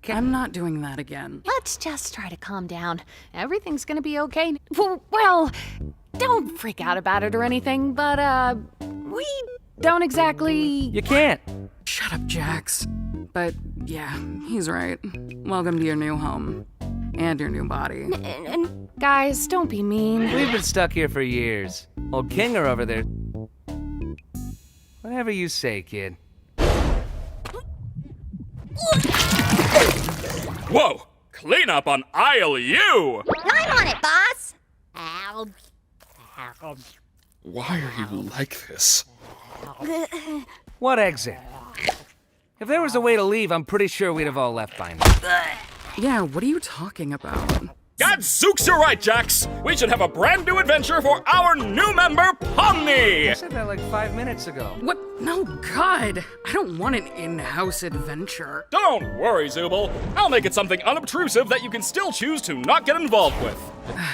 I'm not doing that again. Let's just try to calm down. Everything's gonna be okay. Well, don't freak out about it or anything, but, we don't exactly... You can't. Shut up, Jax. But, yeah, he's right. Welcome to your new home. And your new body. And guys, don't be mean. We've been stuck here for years. Old Kinger over there. Whatever you say, kid. Whoa! Clean up on aisle U! I'm on it, boss! Why are you like this? What exit? If there was a way to leave, I'm pretty sure we'd have all left by now. Yeah, what are you talking about? Gadzooks, you're right, Jax! We should have a brand new adventure for our new member, Pomni! I said that like 5 minutes ago. What? No, God! I don't want an in-house adventure. Don't worry, Zooble. I'll make it something unobtrusive that you can still choose to not get involved with.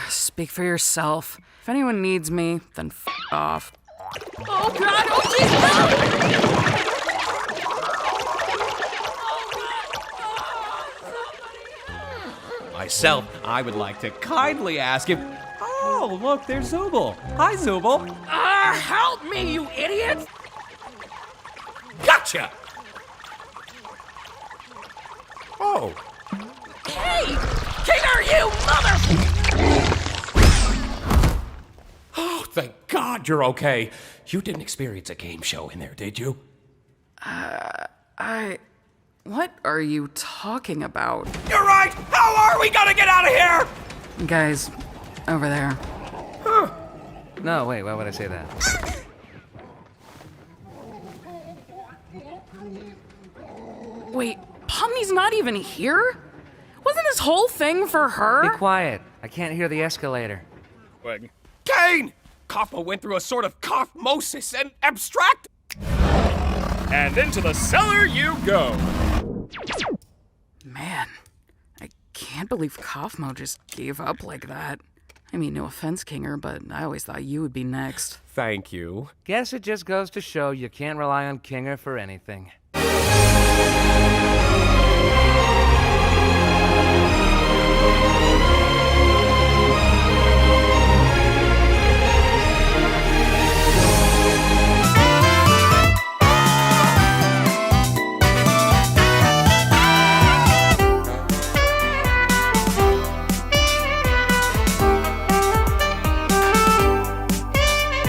Speak for yourself. If anyone needs me, then f off. Oh, God! Oh, jeez! No! Myself, I would like to kindly ask if... Oh, look, there's Zooble. Hi, Zooble. Help me, you idiot! Gotcha! Oh. Hey! Kinger, you mother... Oh, thank God you're okay. You didn't experience a game show in there, did you? What are you talking about? You're right! How are we gonna get out of here? Guys, over there. Huh. No, wait, why would I say that? Wait, Pomni's not even here? Wasn't this whole thing for her? Be quiet. I can't hear the escalator. Kane! Kaufmo went through a sort of kaufmosis and abstract... And into the cellar you go. Man, I can't believe Kaufmo just gave up like that. I mean, no offense, Kinger, but I always thought you would be next. Thank you. Guess it just goes to show you can't rely on Kinger for anything.